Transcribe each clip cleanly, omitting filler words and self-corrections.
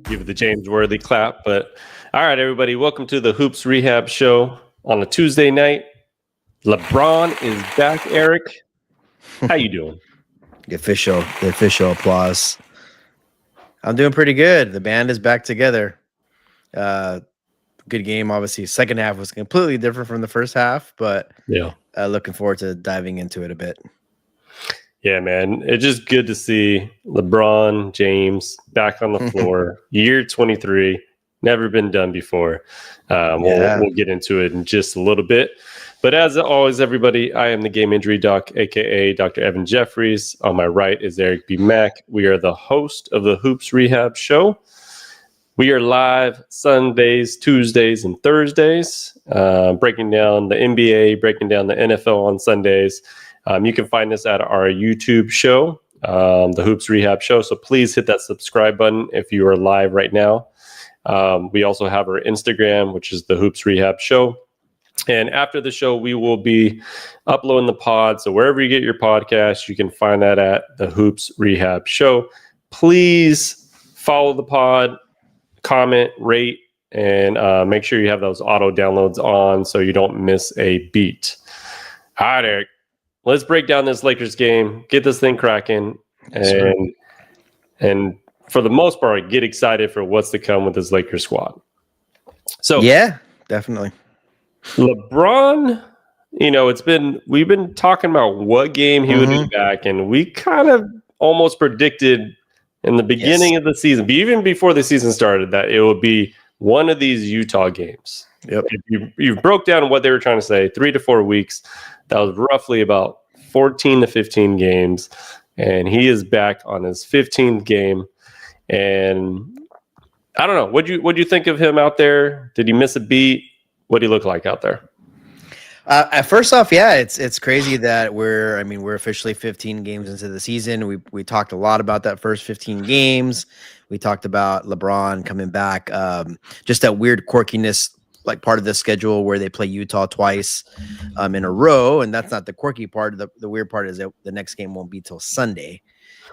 give it the James Worthy clap. But all right, everybody, welcome to the Hoops Rehab Show on a Tuesday night. LeBron is back. Eric, how you doing? The official applause. I'm doing pretty good. The band is back together. Good game, obviously. Second half was completely different from the first half, but yeah, looking forward to diving into it a bit. Yeah, man. It's just good to see LeBron James back on the floor. Year 23, never been done before. We'll get into it in just a little bit. But as always, everybody, I am the Game Injury Doc, a.k.a. Dr. Evan Jeffries. On my right is Eric B. Mack. We are the host of the Hoops Rehab Show. We are live Sundays, Tuesdays, and Thursdays, breaking down the NBA, breaking down the NFL on Sundays. You can find us at our YouTube show, the Hoops Rehab Show. So please hit that subscribe button if you are live right now. We also have our Instagram, which is the Hoops Rehab Show. And after the show, we will be uploading the pod. So wherever you get your podcast, you can find that at the Hoops Rehab Show. Please follow the pod, comment, rate, and make sure you have those auto downloads on so you don't miss a beat. All right, Eric. Let's break down this Lakers game, get this thing cracking, and for the most part, get excited for what's to come with this Lakers squad. So yeah, definitely. LeBron, we've been talking about what game he would be back, and we kind of almost predicted in the beginning of the season, but even before the season started, that it would be one of these Utah games. Yep. If you broke down what they were trying to say, 3 to 4 weeks. That was roughly about 14 to 15 games, and he is back on his 15th game. And I don't know, what'd you think of him out there? Did he miss a beat? What did he look like out there? First off, yeah, it's crazy that we're officially 15 games into the season. We talked a lot about that first 15 games. We talked about LeBron coming back, just that weird quirkiness, like part of the schedule where they play Utah twice in a row, and that's not the quirky part. The weird part is that the next game won't be till Sunday,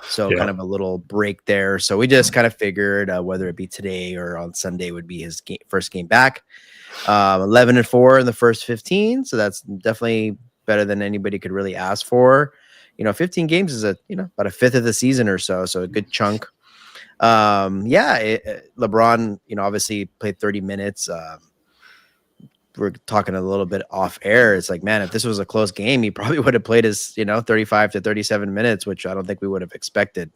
so kind of a little break there. So we just kind of figured whether it be today or on Sunday would be his first game back. 11-4 in the first 15, so that's definitely better than anybody could really ask for. 15 games is about a fifth of the season or so a good chunk. LeBron, obviously played 30 minutes. We're talking a little bit off air. It's like, man, if this was a close game, he probably would have played his 35 to 37 minutes, which I don't think we would have expected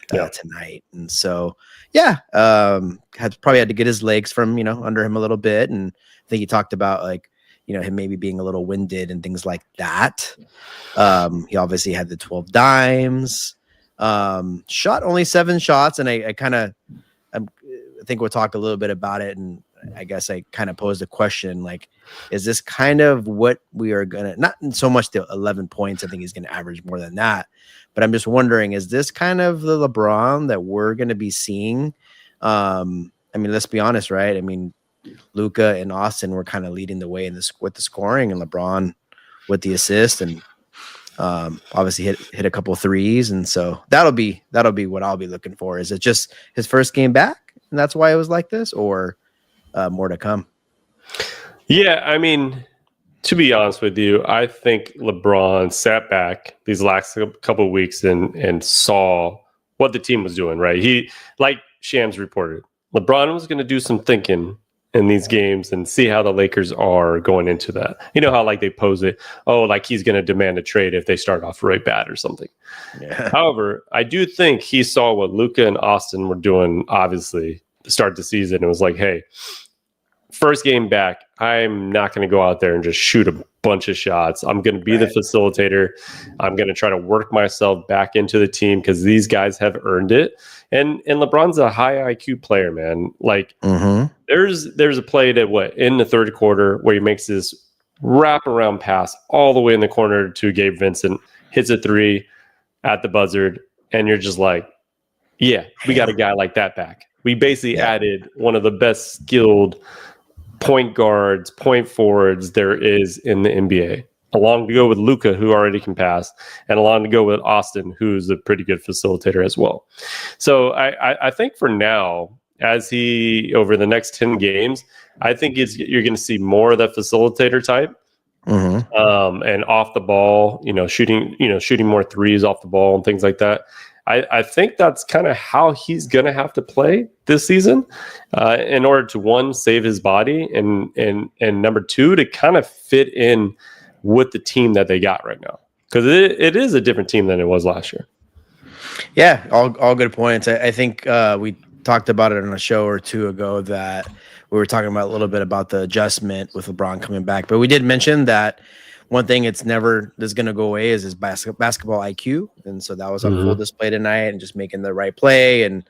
tonight. And so probably had to get his legs from under him a little bit. And I think he talked about him maybe being a little winded and things like that. He obviously had the 12 dimes, shot only 7 shots, and I think we'll talk a little bit about it. And I guess I kind of posed a question, like, is this kind of what we are going to, not so much the 11 points, I think he's going to average more than that, but I'm just wondering, is this kind of the LeBron that we're going to be seeing? Let's be honest, right? Luka and Austin were kind of leading the way with the scoring, and LeBron with the assist, and obviously hit a couple threes. And so that'll be what I'll be looking for. Is it just his first game back, and that's why it was like this, or more to come? Yeah, to be honest with you, I think LeBron sat back these last couple of weeks and saw what the team was doing, right? He, like Shams reported, LeBron was going to do some thinking in these games and see how the Lakers are going into that. You know how they pose it, he's going to demand a trade if they start off really bad or something. Yeah. However, I do think he saw what Luka and Austin were doing, obviously, to start the season. It was like, hey, first game back, I'm not going to go out there and just shoot a bunch of shots. I'm going to be the facilitator. I'm going to try to work myself back into the team because these guys have earned it. And LeBron's a high IQ player, man. There's a play that in the third quarter where he makes this wraparound pass all the way in the corner to Gabe Vincent, hits a 3 at the buzzard, and you're just like, yeah, we got a guy like that back. We basically added one of the best skilled point guards, point forwards there is in the NBA. Along to go with Luka, who already can pass, and along to go with Austin, who's a pretty good facilitator as well. So I think for now, as he over the next 10 games, I think you're going to see more of that facilitator type. And off the ball, shooting more threes off the ball and things like that. I think that's kind of how he's going to have to play this season in order to, one, save his body, and number two, to kind of fit in with the team that they got right now. Because it is a different team than it was last year. Yeah, all good points. I think we talked about it on a show or two ago that we were talking about a little bit about the adjustment with LeBron coming back. But we did mention that one thing that's going to go away is his basketball IQ. And so that was on full display tonight, and just making the right play. And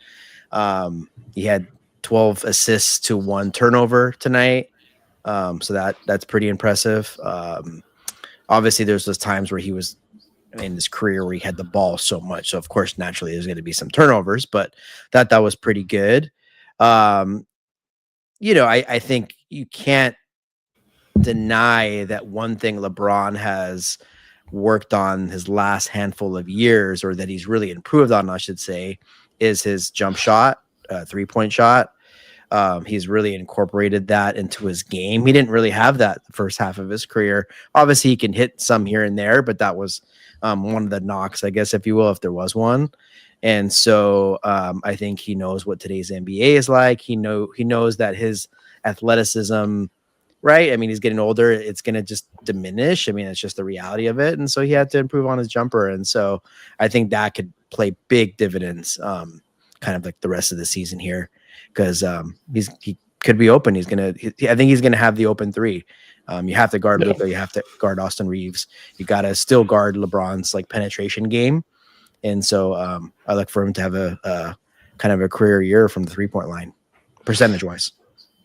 he had 12 assists to 1 turnover tonight. So that's pretty impressive. Obviously, there's those times where he was in his career where he had the ball so much. So, of course, naturally, there's going to be some turnovers, but that was pretty good. I think you can't deny that one thing LeBron has worked on his last handful of years, or that he's really improved on, I should say, is his jump shot, 3-point shot. He's really incorporated that into his game. He didn't really have that the first half of his career. Obviously, he can hit some here and there, but that was one of the knocks, I guess, if you will, if there was one. And so I think he knows what today's NBA is like. He knows that his athleticism, right? I mean, he's getting older. It's going to just diminish. I mean, it's just the reality of it. And so he had to improve on his jumper. And so I think that could play big dividends kind of like the rest of the season here, because he could be open. I think he's going to have the open 3. You have to guard Luka. You have to guard Austin Reeves. You got to still guard LeBron's like penetration game. And so I look for him to have a kind of a career year from the 3-point line, percentage wise.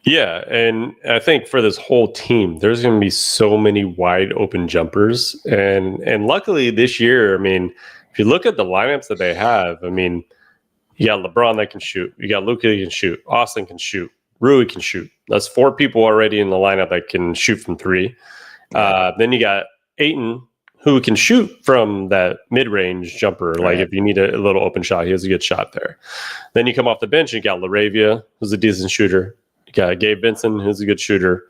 Yeah, and I think for this whole team, there's going to be so many wide open jumpers, and luckily this year, I mean, if you look at the lineups that they have, I mean, you got LeBron that can shoot, you got Luka that can shoot, Austin can shoot, Rui can shoot. That's 4 people already in the lineup that can shoot from 3. Then you got Ayton, who can shoot from that mid-range jumper. Like if you need a little open shot, he has a good shot there. Then you come off the bench, you got LaRavia, who's a decent shooter. You got Gabe Vincent, who's a good shooter.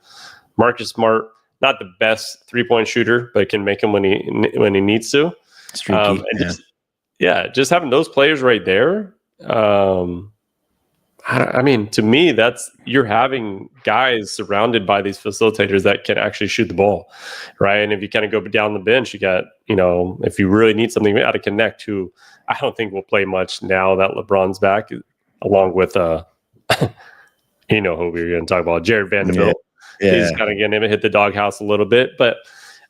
Marcus Smart, not the best 3-point shooter, but can make him when he needs to. Streaky, just having those players right there. I mean, to me, that's you're having guys surrounded by these facilitators that can actually shoot the ball, right? And if you kind of go down the bench, you got, if you really need something out of Connect, who I don't think will play much now that LeBron's back, along with who we were going to talk about, Jared Vanderbilt. Yeah. He's kind of getting him hit the doghouse a little bit, but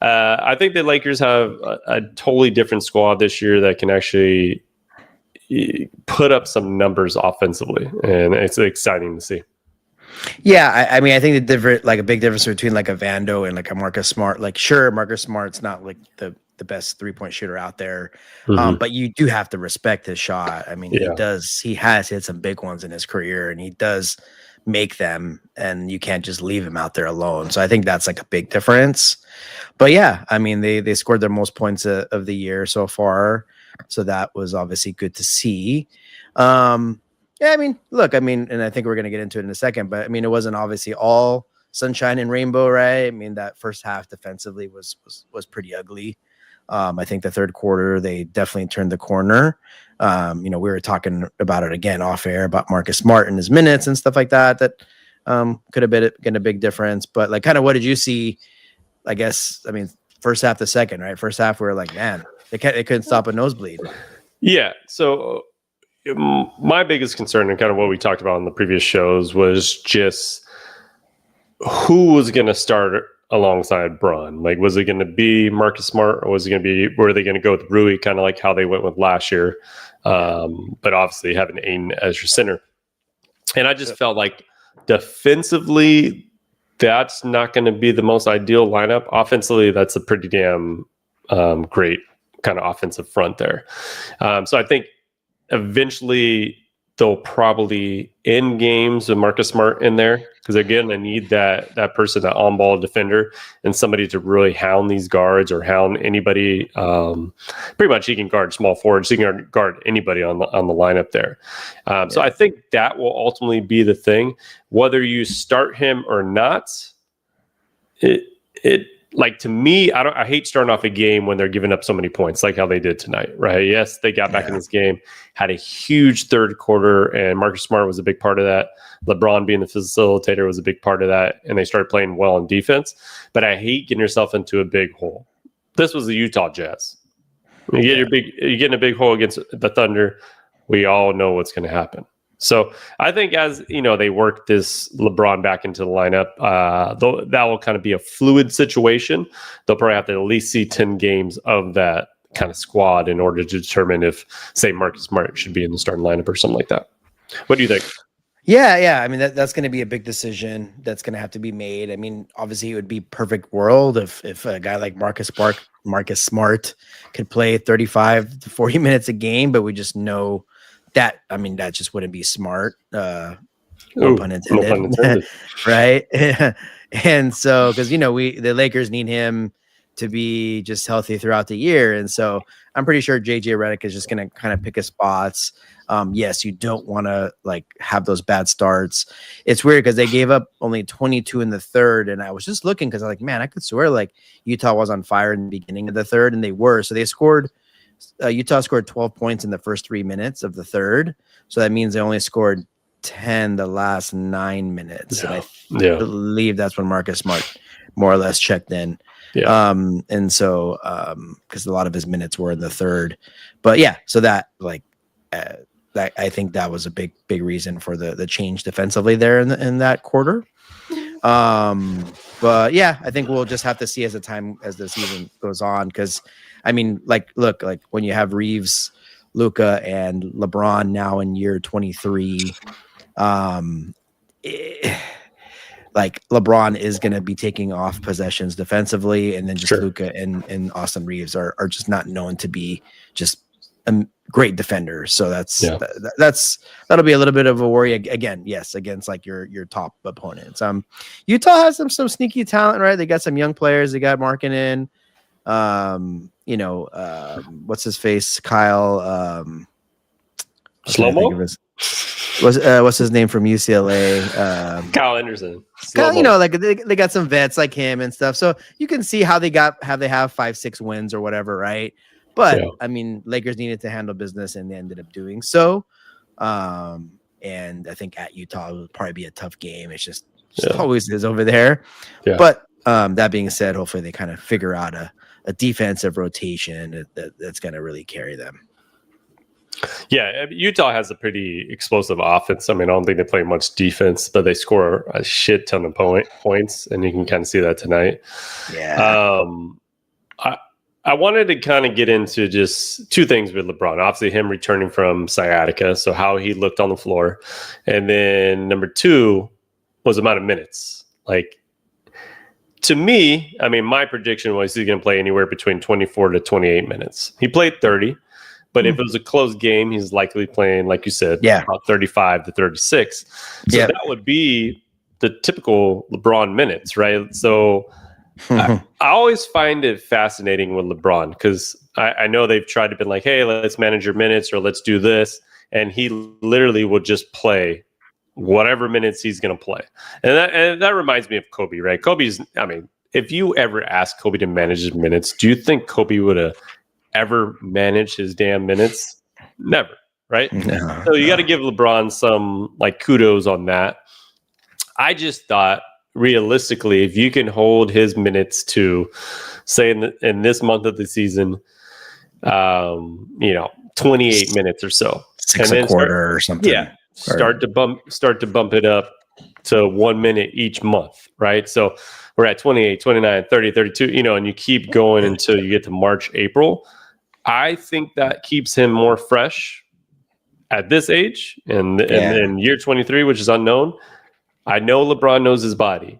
I think the Lakers have a totally different squad this year that can actually put up some numbers offensively, and it's exciting to see. Yeah, I mean, I think a big difference between like a Vando and like a Marcus Smart. Like, sure, Marcus Smart's not like the best 3-point shooter out there, but you do have to respect his shot. I mean, he has hit some big ones in his career, and he does make them, and you can't just leave him out there alone. So I think that's like a big difference. But yeah, I mean, they scored their most points of the year so far. So that was obviously good to see. I mean, look, and I think we're going to get into it in a second, but I mean, it wasn't obviously all sunshine and rainbow, right? I mean, that first half defensively was pretty ugly. I think the third quarter, they definitely turned the corner. We were talking about it again off air about Marcus Smart and his minutes and stuff like that could have been a big difference. But like, kind of what did you see? I guess, I mean, first half to second, right? First half, we were like, man, they couldn't stop a nosebleed. Yeah. So my biggest concern, and kind of what we talked about in the previous shows, was just who was going to start alongside Braun. Like, was it going to be Marcus Smart, or were they going to go with Rui, kind of like how they went with last year? But obviously having Ayton as your center. And I just felt like defensively, that's not going to be the most ideal lineup. Offensively, that's a pretty damn great kind of offensive front there. So I think eventually they'll probably end games with Marcus Smart in there because again, they need that person, that on-ball defender, and somebody to really hound these guards or hound anybody. Pretty much, he can guard small forwards. He can guard anybody on the lineup there. So I think that will ultimately be the thing. Whether you start him or not, it like, to me, I hate starting off a game when they're giving up so many points, like how they did tonight, right? Yes, they got back in this game, had a huge third quarter, and Marcus Smart was a big part of that. LeBron being the facilitator was a big part of that, and they started playing well on defense. But I hate getting yourself into a big hole. This was the Utah Jazz. You're getting a big hole against the Thunder. We all know what's going to happen. So I think as they work this LeBron back into the lineup, that will kind of be a fluid situation. They'll probably have to at least see 10 games of that kind of squad in order to determine if, say, Marcus Smart should be in the starting lineup or something like that. What do you think? Yeah. I mean, that's going to be a big decision that's going to have to be made. I mean, obviously, it would be perfect world if a guy like Marcus Smart could play 35 to 40 minutes a game, but we just know that, I mean, that just wouldn't be smart. No pun intended. Right. And so, because, the Lakers need him to be just healthy throughout the year. And so I'm pretty sure JJ Redick is just going to kind of pick his spots. Yes, you don't want to have those bad starts. It's weird because they gave up only 22 in the third. And I was just looking because I'm like, man, I could swear Utah was on fire in the beginning of the third, and they were. So they scored. Utah scored 12 points in the first 3 minutes of the third. So that means they only scored 10 the last 9 minutes. And I believe that's when Marcus Smart more or less checked in. Yeah. And so, because a lot of his minutes were in the third. But yeah, so that that I think that was a big reason for the change defensively there in that quarter. But yeah, I think we'll just have to see as the season goes on, because I mean, look, when you have Reeves, Luka, and LeBron now in year 23, LeBron is going to be taking off possessions defensively, and then just Luka and Austin Reeves are just not known to be just great defenders. So that'll be a little bit of a worry again. Yes, against your top opponents. Utah has some sneaky talent, right? They got some young players. They got Markkanen. What's his face? Kyle. Slow-mo? What's his name from UCLA? Kyle Anderson. Kyle, they got some vets like him and stuff. So you can see how they have 5-6 wins or whatever, right? But I mean, Lakers needed to handle business, and they ended up doing so. And I think at Utah it would probably be a tough game. It's just always is over there. Yeah. But that being said, hopefully they kind of figure out a defensive rotation that's going to really carry them. Yeah, Utah has a pretty explosive offense. I mean, I don't think they play much defense, but they score a shit ton of points, and you can kind of see that tonight. Yeah. I wanted to kind of get into just two things with LeBron. Obviously, him returning from sciatica, so how he looked on the floor. And then number two was amount of minutes. To me, I mean, my prediction was he's going to play anywhere between 24 to 28 minutes. He played 30, but if it was a close game, he's likely playing, like you said, about 35 to 36. So that would be the typical LeBron minutes, right? So I always find it fascinating with LeBron, because I know they've tried to be like, hey, let's manage your minutes or let's do this. And he literally will just play whatever minutes he's going to play. And that reminds me of Kobe, right? If you ever asked Kobe to manage his minutes, do you think Kobe would have ever managed his damn minutes? Never, right? No, so you got to give LeBron some kudos on that. I just thought, realistically, if you can hold his minutes to, say, in this month of the season, 28 minutes or so, 6 and a quarter or something. Yeah, start to bump it up to 1 minute each month, right? So we're at 28, 29, 30, 32, and you keep going until you get to March, April. I think that keeps him more fresh at this age, and in year 23, which is unknown. I know LeBron knows his body,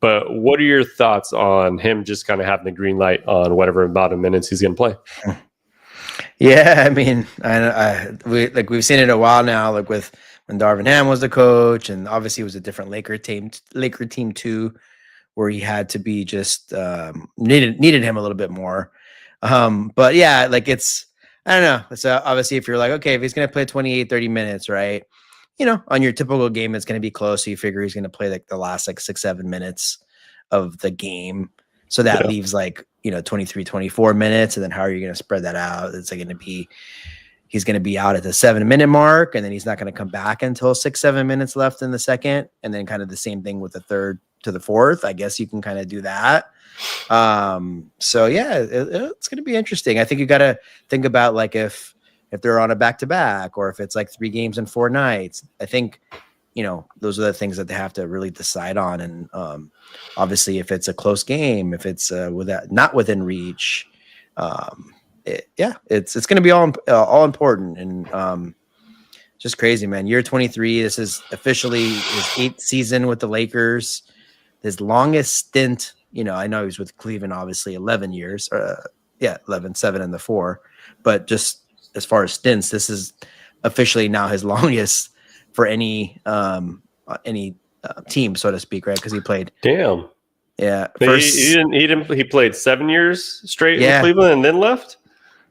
but what are your thoughts on him just kind of having the green light on whatever amount of minutes he's going to play? Yeah, I mean, we've seen it a while now, like with when Darvin Ham was the coach, and obviously it was a different Laker team too, where he had to be just needed him a little bit more. But yeah, like I don't know. It's obviously if you're like, okay, if he's gonna play 28, 30 minutes, right? On your typical game, it's gonna be close. So you figure he's gonna play like the last like 6-7 minutes of the game. So that Yeah. leaves like 23, 24 minutes. And then how are you gonna spread that out? It's like gonna be he's going to be out at the 7-minute mark, and then he's not going to come back until 6-7 minutes left in the second, and then kind of the same thing with the third to the fourth. I guess you can kind of do that. So yeah, it's going to be interesting. I think you got to think about like if they're on a back-to-back, or if it's like 3 games in 4 nights. I think those are the things that they have to really decide on. And obviously if it's a close game, if it's not within reach, it's going to be all important. And just crazy, man. Year 23. This is officially his 8th season with the Lakers. His longest stint. I know he was with Cleveland, obviously 11 years. 11, 7 and the 4. But just as far as stints, this is officially now his longest for any team, so to speak, right? Because he played. Damn. Yeah. First, he played 7 years straight in Cleveland and then left.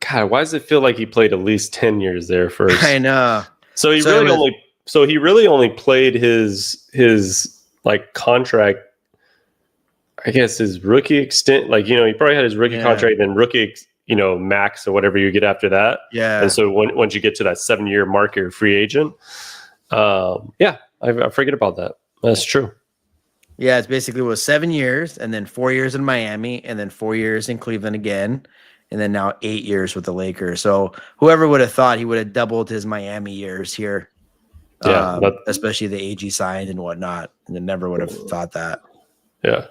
God, why does it feel like he played at least 10 years there first? I know. So he really only played his like contract, I guess his rookie extent. Like, he probably had his rookie contract and then rookie, max or whatever you get after that. Yeah. And so once you get to that 7-year mark, you're a free agent. I forget about that. That's true. Yeah, it's basically was 7 years, and then 4 years in Miami, and then 4 years in Cleveland again, and then now 8 years with the Lakers. So whoever would have thought he would have doubled his Miami years here. Yeah, especially the AG signed and whatnot, and I never would have thought that. Yeah,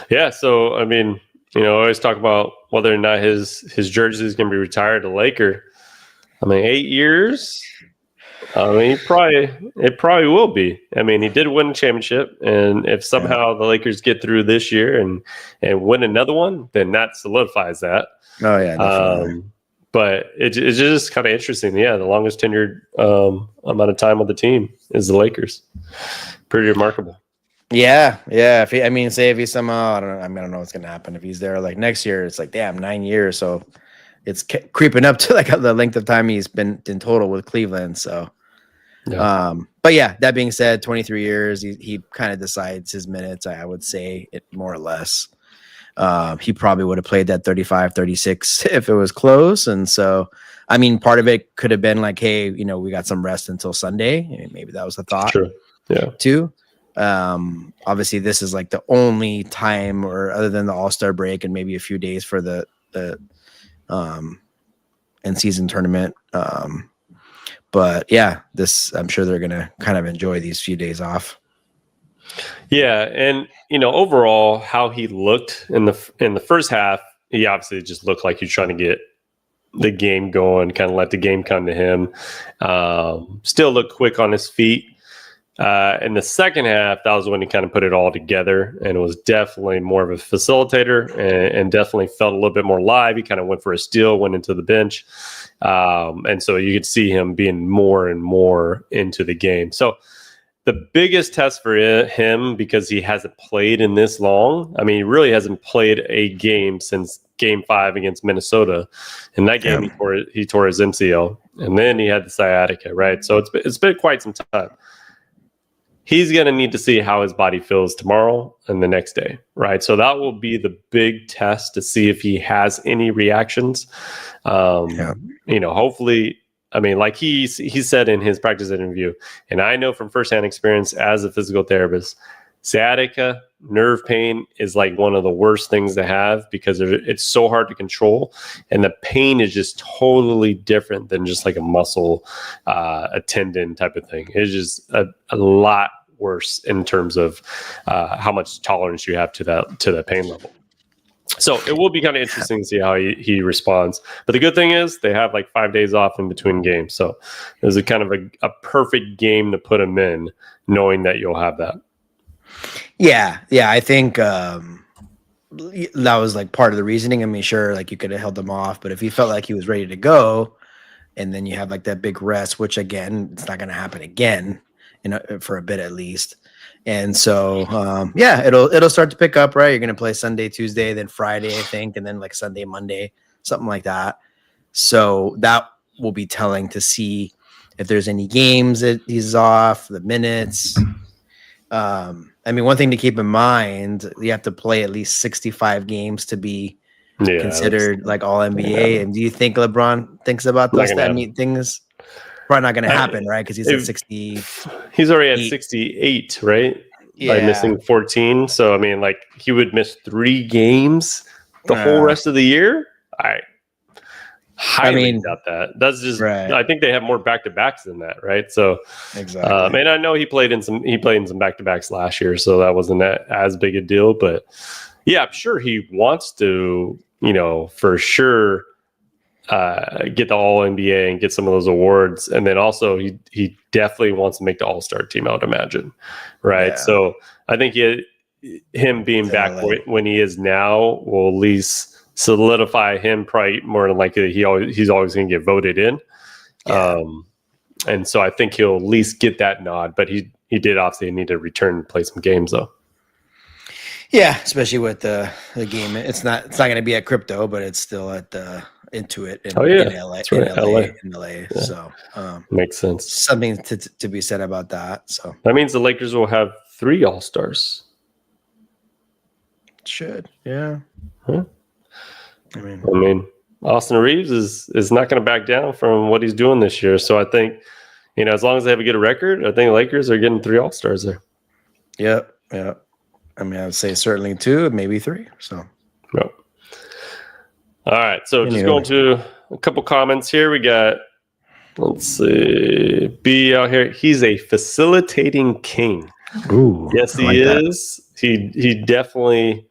yeah. So I mean, I always talk about whether or not his jersey is going to be retired a Laker. I mean, 8 years. I mean, it probably will be. I mean, he did win a championship, and if somehow the Lakers get through this year and win another one, then that solidifies that. Oh yeah, definitely. But it's just kind of interesting. Yeah, the longest tenured amount of time with the team is the Lakers. Pretty remarkable. Yeah. If he somehow, I don't know what's gonna happen if he's there like next year. It's like, damn, 9 years. So it's creeping up to like the length of time he's been in total with Cleveland. So, but yeah, that being said, 23 years, he kind of decides his minutes. I would say it more or less. He probably would have played that 35, 36 if it was close. And so, I mean, part of it could have been like, hey, we got some rest until Sunday. I mean, maybe that was the thought. True. Yeah. Too. Obviously this is like the only time, or other than the All-Star break and maybe a few days for the end season tournament. But yeah, I'm sure they're going to kind of enjoy these few days off. Yeah. And, overall how he looked in the first half, he obviously just looked like he was trying to get the game going, kind of let the game come to him. Still looked quick on his feet. In the second half, that was when he kind of put it all together, and it was definitely more of a facilitator and definitely felt a little bit more live. He kind of went for a steal, went into the bench. And so you could see him being more and more into the game. So the biggest test for him, because he hasn't played in this long, I mean, he really hasn't played a game since Game 5 against Minnesota. In that game, he tore his MCL, and then he had the sciatica, right? So it's been quite some time. He's going to need to see how his body feels tomorrow and the next day, right? So that will be the big test to see if he has any reactions. Hopefully, I mean, like he said in his practice interview, and I know from firsthand experience as a physical therapist, sciatica, nerve pain is like one of the worst things to have because it's so hard to control. And the pain is just totally different than just like a muscle, a tendon type of thing. It's just a lot worse in terms of how much tolerance you have to that pain level. So it will be kind of interesting to see how he responds. But the good thing is they have like 5 days off in between games. So it was a kind of a perfect game to put him in, knowing that you'll have that. Yeah. I think that was like part of the reasoning. I mean, sure, like you could have held him off, but if he felt like he was ready to go, and then you have like that big rest, which again, it's not going to happen again for a bit at least. And so, it'll start to pick up, right? You're going to play Sunday, Tuesday, then Friday, I think, and then like Sunday, Monday, something like that. So that will be telling to see if there's any games that he's off, the minutes. I mean, one thing to keep in mind, you have to play at least 65 games to be considered like all NBA. And do you think LeBron thinks about those things? Probably not going to happen, right? Because he's at 60. He's already at 68, right? Yeah. By missing 14. So, I mean, like, he would miss 3 games the whole rest of the year. I highly doubt that. That's just, I think they have more back-to-backs than that, right? So, exactly. And I know he played in some back-to-backs last year, so that wasn't as big a deal. But, yeah, I'm sure he wants to, for sure, get the All-NBA and get some of those awards. And then also he definitely wants to make the All-Star team, I would imagine. Right. Yeah. So I think him being back when he is now will at least solidify him, probably more than likely he's always going to get voted in. Yeah. And so I think he'll at least get that nod, but he did obviously need to return and play some games though. Yeah, especially with the game. It's not going to be at Crypto, but it's still at the Intuit in LA. That's right. In LA. Yeah. So makes sense. Something to be said about that. So that means the Lakers will have 3 All-Stars. Should, yeah. Huh? I mean, Austin Reeves is not going to back down from what he's doing this year. So I think, as long as they have a good record, I think the Lakers are getting 3 All-Stars there. Yep. I mean, I would say certainly 2, maybe 3. So. Yep. All right, so just going to a couple comments here. We got, let's see, B out here. He's a facilitating king. Ooh, yes, he is. He definitely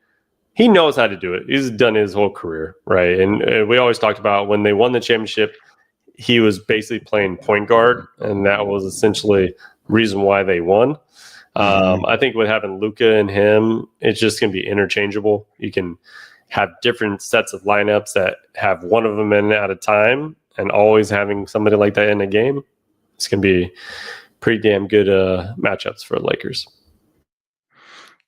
knows how to do it. He's done his whole career, right? And we always talked about when they won the championship, he was basically playing point guard, and that was essentially reason why they won. I think with having Luka and him, it's just going to be interchangeable. You can have different sets of lineups that have one of them in at a time, and always having somebody like that in a game. It's going to be pretty damn good matchups for the Lakers.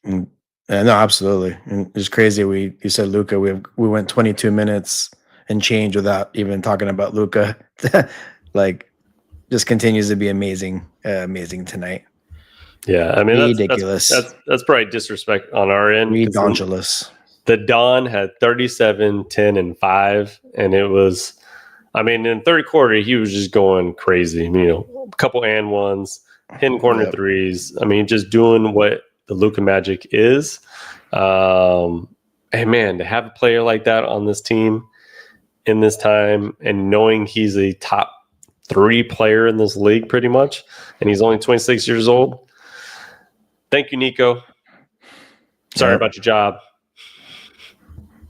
No, absolutely. And it's crazy. You said Luka. We went 22 minutes and change without even talking about Luka. Like, just continues to be amazing tonight. Yeah, I mean, ridiculous. That's probably disrespect on our end. Ridiculous. The Don had 37, 10, and 5, and it was, I mean, in the third quarter, he was just going crazy. A couple and ones, hitting corner threes. I mean, just doing what the Luka magic is. And man, to have a player like that on this team in this time, and knowing he's a top 3 player in this league pretty much, and he's only 26 years old. Thank you, Nico. Sorry about your job.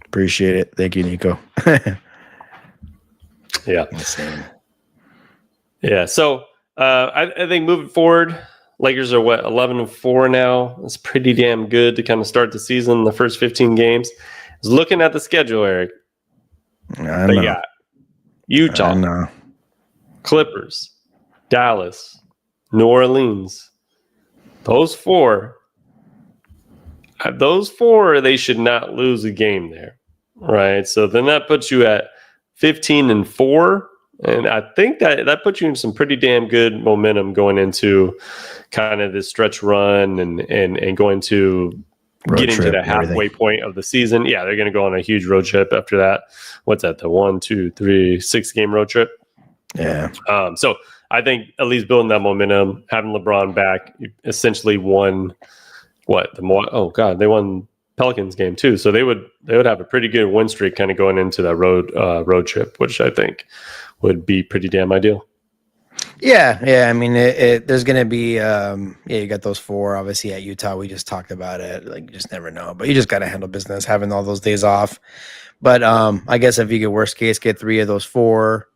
Appreciate it. Thank you, Nico. Yeah. Insane. Yeah. So I think moving forward, Lakers are 11-4 now. It's pretty damn good to kind of start the season. The first 15 games. I was looking at the schedule, Eric. They got Utah, Clippers, Dallas, New Orleans. Those four, they should not lose a game there, right? So then that puts you at 15-4, and I think that puts you in some pretty damn good momentum going into kind of this stretch run and going to get into the halfway point of the season. Yeah, they're going to go on a huge road trip after that. What's that? The 1, 2, 3, 6-game road trip. Yeah. So I think at least building that momentum, having LeBron back, essentially won they won Pelicans game too. So they would have a pretty good win streak kind of going into that road trip, which I think would be pretty damn ideal. Yeah. I mean, there's going to be, you got those 4 obviously at Utah. We just talked about it. Like, you just never know, but you just got to handle business having all those days off. But I guess if you get worst case, get 3 of those 4.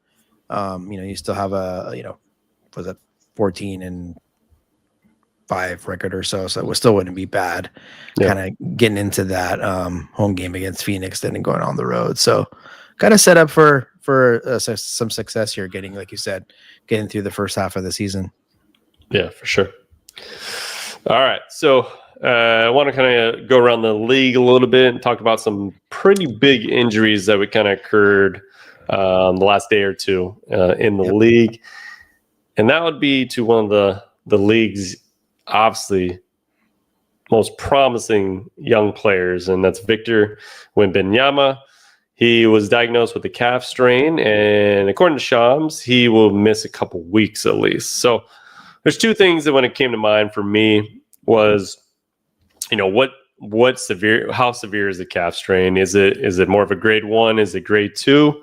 You still have was it 14-5 record or so. So it still wouldn't be bad. Yeah. Kind of getting into that home game against Phoenix, then and going on the road. So kind of set up for some success here, getting, like you said, getting through the first half of the season. Yeah, for sure. All right, so I want to kind of go around the league a little bit and talk about some pretty big injuries that we kind of occurred the last day or two in the league, and that would be to one of the league's obviously most promising young players, and that's Victor Wembanyama. He was diagnosed with a calf strain, and according to Shams, he will miss a couple weeks at least. So there's two things that when it came to mind for me was, how severe is the calf strain? Is it more of a grade 1? Is it grade 2?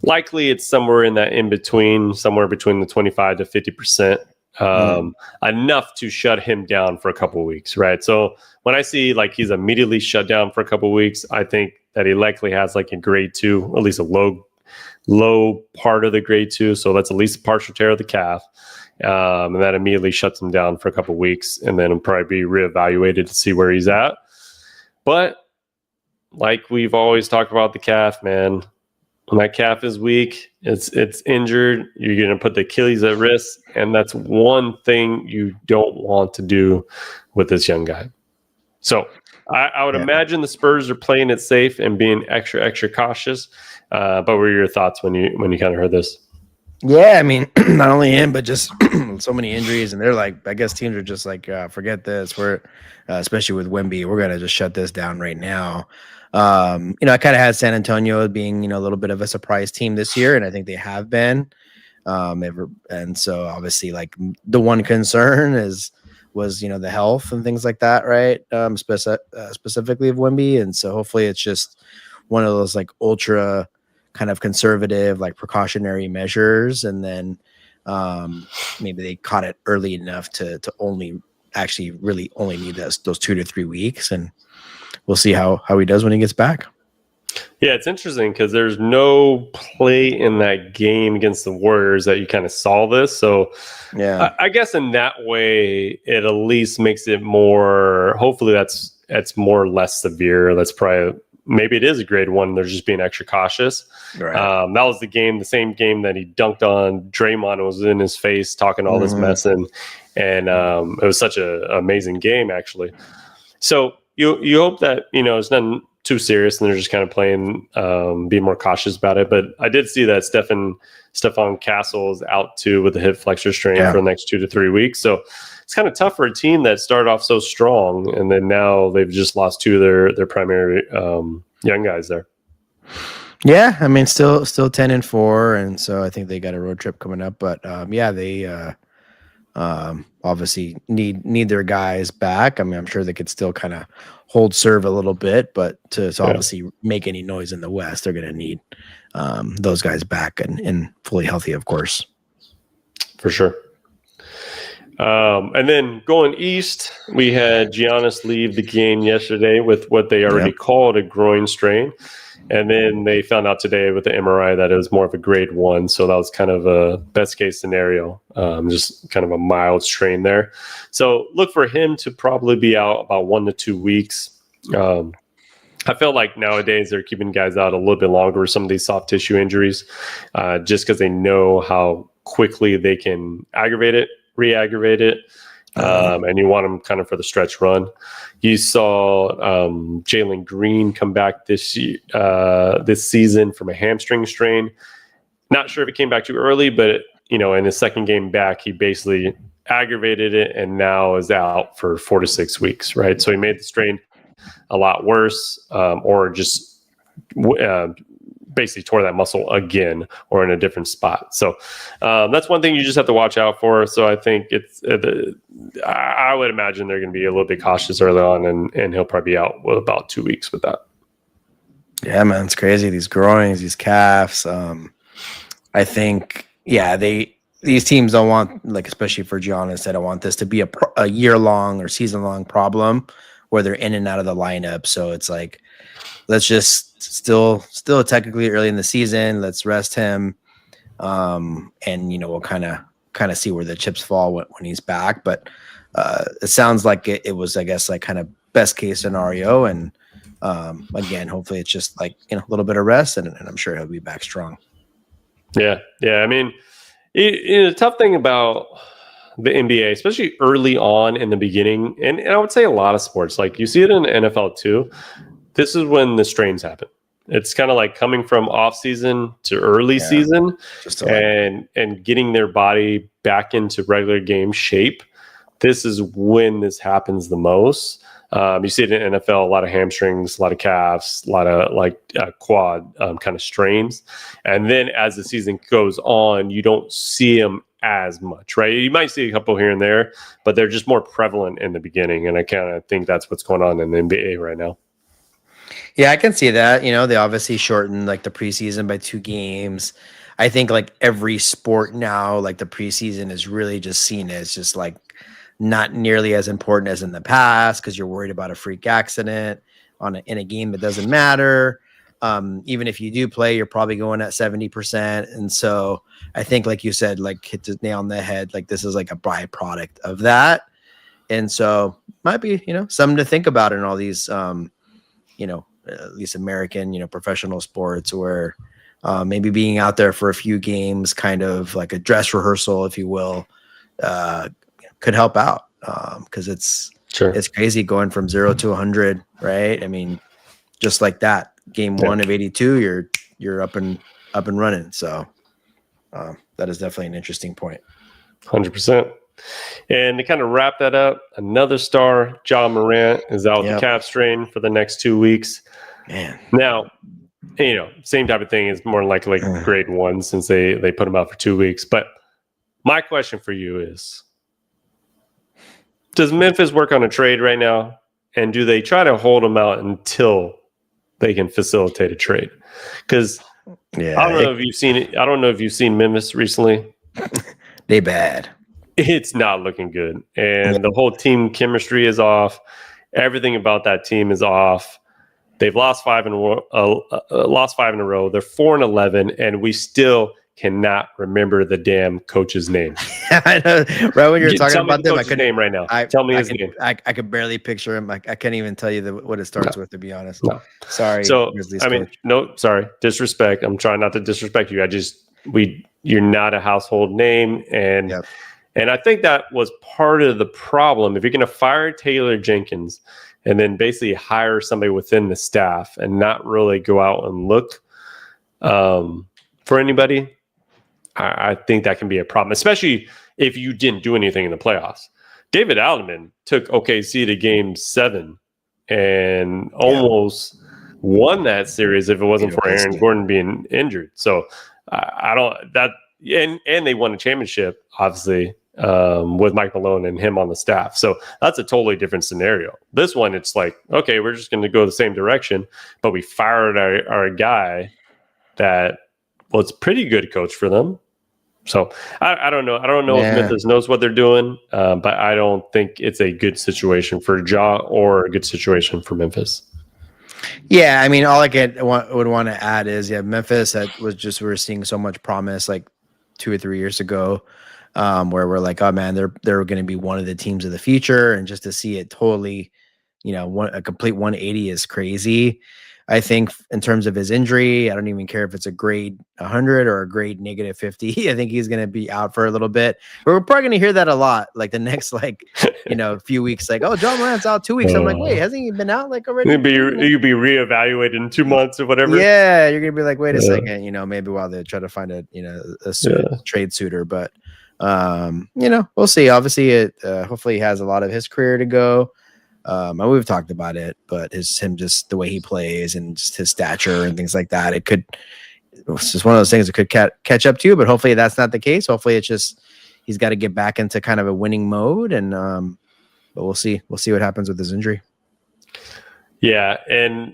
Likely it's somewhere in that in between, somewhere between the 25 to 50%. Enough to shut him down for a couple of weeks, right? So when I see like he's immediately shut down for a couple of weeks, I think that he likely has like a grade 2, at least a low part of the grade 2. So that's at least a partial tear of the calf. And that immediately shuts him down for a couple of weeks, and then he'll probably be reevaluated to see where he's at. But like we've always talked about the calf, man, when that calf is weak, it's injured, you're going to put the Achilles at risk, and that's one thing you don't want to do with this young guy. So I would imagine the Spurs are playing it safe and being extra cautious. But what were your thoughts when you kind of heard this? Yeah, I mean, not only him, but just so many injuries, and they're like, I guess teams are just like, forget this. We're especially with Wemby, we're gonna just shut this down right now. I kind of had San Antonio being, a little bit of a surprise team this year, and I think they have been. And so obviously, like the one concern was the health and things like that, right? Specifically of Wemby, and so hopefully it's just one of those like ultra kind of conservative, like precautionary measures, and then maybe they caught it early enough to only need those 2 to 3 weeks, and we'll see how he does when he gets back. Yeah, it's interesting because there's no play in that game against the Warriors that you kind of saw this. So yeah, I guess in that way, it at least makes it more, hopefully that's more or less severe. That's probably, maybe it is a grade 1. They're just being extra cautious. Right. That was the same game that he dunked on Draymond. It was in his face talking all this mess. And it was such an amazing game, actually. So you hope that, it's nothing too serious and they're just kind of playing, being more cautious about it. But I did see that Stephon Castle is out too with the hip flexor strain for the next 2 to 3 weeks. So it's kind of tough for a team that started off so strong, and then now they've just lost 2 of their primary young guys there. Yeah, I mean, still 10-4, and so I think they got a road trip coming up. But they obviously need their guys back. I mean, I'm sure they could still kind of hold serve a little bit, but to obviously make any noise in the West, they're going to need those guys back and fully healthy, of course. For sure. And then going east, we had Giannis leave the game yesterday with what they already called a groin strain. And then they found out today with the MRI that it was more of a grade 1. So that was kind of a best case scenario, just kind of a mild strain there. So look for him to probably be out about 1 to 2 weeks. I feel like nowadays they're keeping guys out a little bit longer with some of these soft tissue injuries, just because they know how quickly they can re-aggravate it. And you want them kind of for the stretch run. You saw Jalen Green come back this season from a hamstring strain. Not sure if it came back too early, but in his second game back, he basically aggravated it and now is out for 4 to 6 weeks. Right, so he made the strain a lot worse, or just basically tore that muscle again or in a different spot. So that's one thing you just have to watch out for. So I think I would imagine they're going to be a little bit cautious early on, and he'll probably be out with about 2 weeks with that. Yeah, man, it's crazy. These groins, these calves. I think, these teams don't want, like, especially for Giannis, they don't want this to be a year-long or season-long problem where they're in and out of the lineup. So it's like, let's just still technically early in the season, let's rest him. And we'll kind of see where the chips fall when he's back. But it sounds like it was, I guess, like kind of best case scenario. And Again, hopefully it's just like, a little bit of rest, and I'm sure he'll be back strong. Yeah. I mean, the tough thing about the NBA, especially early on in the beginning, and I would say a lot of sports, like you see it in the NFL too, this is when the strains happen. It's kind of like coming from off season to early season, Just to and getting their body back into regular game shape. This is when this happens the most. You see it in NFL, a lot of hamstrings, a lot of calves, a lot of quad kind of strains. And then as the season goes on, you don't see them as much, right? You might see a couple here and there, but they're just more prevalent in the beginning. And I kind of think that's what's going on in the NBA right now. Yeah, I can see that. They obviously shortened like the preseason by 2 games. I think like every sport now, like the preseason is really just seen as just like not nearly as important as in the past, because you're worried about a freak accident in a game that doesn't matter. Even if you do play, you're probably going at 70%. And so I think, like you said, like hit the nail on the head, like this is like a byproduct of that. And so might be, something to think about in all these, at least American, professional sports, where maybe being out there for a few games, kind of like a dress rehearsal, if you will, could help out, because it's crazy going from 0 to 100, right? I mean, just like that, game 1 of 82, you're up and running. So that is definitely an interesting point. 100%. And to kind of wrap that up, another star, Ja Morant, is out with the calf strain for the next 2 weeks. Man, now, same type of thing is more likely grade 1, since they put him out for 2 weeks. But my question for you is, does Memphis work on a trade right now? And do they try to hold him out until they can facilitate a trade? Because I don't know if you've seen it. I don't know if you've seen Memphis recently. They bad. It's not looking good. And the whole team chemistry is off. Everything about that team is off. They've lost 5 in a row. They're 4-11, and we still cannot remember the damn coach's name. I know. Right when you're talking about them, I couldn't name right now. Tell me his name. I could barely picture him. I can't even tell you what it starts with, to be honest. No. Sorry. So sorry. Disrespect. I'm trying not to disrespect you. You're not a household name, and I think that was part of the problem. If you're going to fire Taylor Jenkins and then basically hire somebody within the staff and not really go out and look for anybody, I think that can be a problem, especially if you didn't do anything in the playoffs. David Alderman took OKC to game 7 and almost won that series if it wasn't for Aaron Gordon being injured. So and they won a championship, obviously, with Mike Malone and him on the staff. So that's a totally different scenario. This one, it's like, okay, we're just going to go the same direction, but we fired our guy that was pretty good coach for them. So I don't know. I don't know if Memphis knows what they're doing, but I don't think it's a good situation for Ja or a good situation for Memphis. Yeah, I mean, all I would want to add is, Memphis we were seeing so much promise like 2 or 3 years ago, where we're like, oh man, they're going to be one of the teams of the future, and just to see it totally, a complete 180 is crazy. I think in terms of his injury, I don't even care if it's a grade 100 or a grade -50. I think he's going to be out for a little bit. But we're probably going to hear that a lot, like the next, few weeks. Like, oh, Ja Morant's out 2 weeks. I'm like, wait, hasn't he been out like already? You'd be reevaluated in 2 months or whatever. Yeah, you're going to be like, wait a second. Maybe while they try to find a trade suitor. But we'll see. Obviously, hopefully he has a lot of his career to go. And we've talked about it, but just the way he plays and just his stature and things like that, it's just one of those things that could catch up to you, but hopefully that's not the case. Hopefully it's just, he's got to get back into kind of a winning mode, and, but we'll see what happens with his injury. Yeah. And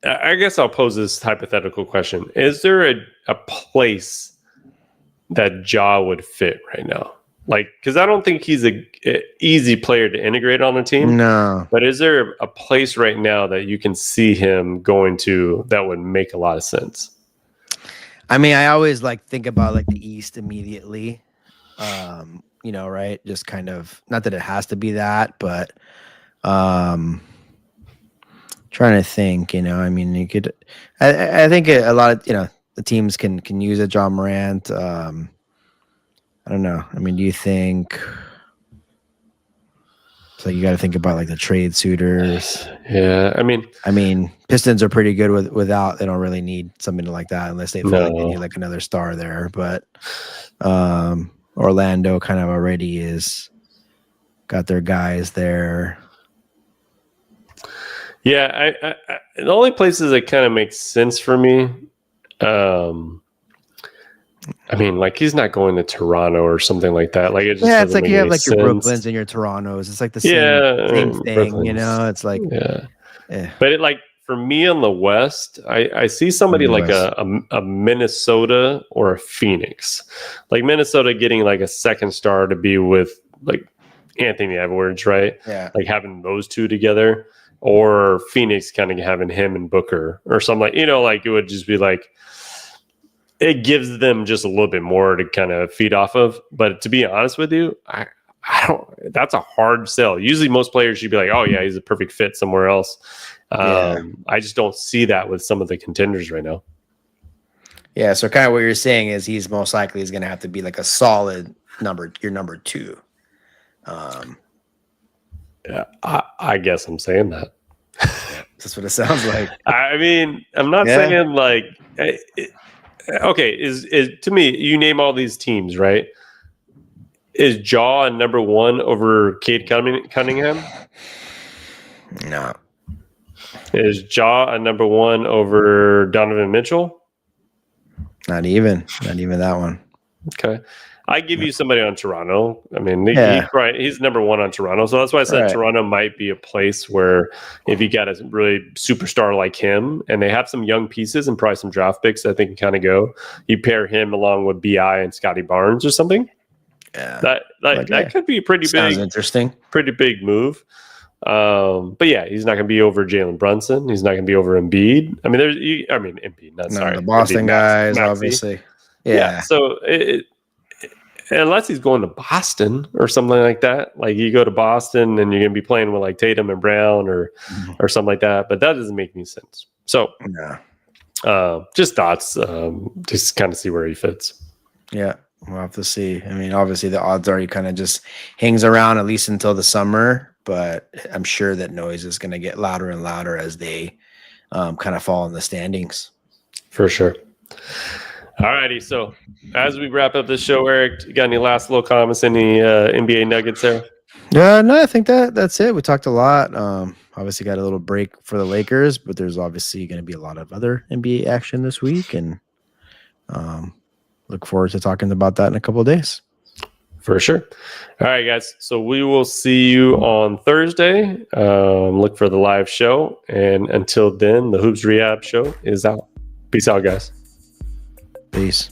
I guess I'll pose this hypothetical question. Is there a place that Ja would fit right now? Like, because I don't think he's a easy player to integrate on the team. No. But is there a place right now that you can see him going to that would make a lot of sense? I mean, I always think about the East immediately. Right? Just kind of, not that it has to be that, but trying Trying to think, I mean, you could. I think a lot of the teams can use a John Morant. I don't know. I mean, do you think? So you got to think about like the trade suitors. Yeah, I mean, Pistons are pretty good without. They don't really need something like that unless they feel like they need like another star there. But Orlando kind of already is got their guys there. Yeah, I the only places that kind of make sense for me. I mean, like he's not going to Toronto or something like that. Like it just it's like you have like sense. your Brooklyns and your Torontos. It's like the same thing, Brooklyn's, It's like But it like for me on the West, I see somebody like a Minnesota or a Phoenix, like Minnesota getting like a second star to be with like Anthony Edwards, right? Yeah, like having those two together, or Phoenix kind of having him and Booker or something like like it would just be like. It gives them just a little bit more to kind of feed off of. But to be honest with you, I don't. That's a hard sell. Usually, most players should be like, "Oh yeah, he's a perfect fit somewhere else." I just don't see that with some of the contenders right now. Yeah. So kind of what you're saying is he's most likely is going to have to be like a solid your number two. Yeah, I guess I'm saying that. That's what it sounds like. I mean, I'm not saying like. Okay, is to me, you name all these teams, right? Is Ja a number one over Cade Cunningham? No. Is Ja a number one over Donovan Mitchell? Not even that one. Okay. I give you somebody on Toronto. I mean, he's number one on Toronto. So that's why I said Toronto might be a place where if you got a really superstar like him and they have some young pieces and probably some draft picks that they can kind of go, you pair him along with BI and Scotty Barnes or something. Yeah. That could be a pretty big move. But yeah, he's not going to be over Jalen Brunson. He's not going to be over Embiid. I mean, Embiid, the Boston guys, obviously. Yeah. So unless he's going to Boston or something like that, like you go to Boston and you're going to be playing with like Tatum and Brown or something like that, but that doesn't make any sense. So, just thoughts, just kind of see where he fits. Yeah, we'll have to see. I mean, obviously the odds already kind of just hangs around at least until the summer, but I'm sure that noise is going to get louder and louder as they kind of fall in the standings. For sure. All righty. So as we wrap up this show, Eric, you got any last little comments, any NBA nuggets there? No, I think that's it. We talked a lot. Obviously got a little break for the Lakers, but there's obviously going to be a lot of other NBA action this week, and look forward to talking about that in a couple of days. For sure. All right, guys. So we will see you on Thursday. Look for the live show. And until then, the Hoops Rehab show is out. Peace out, guys. Peace.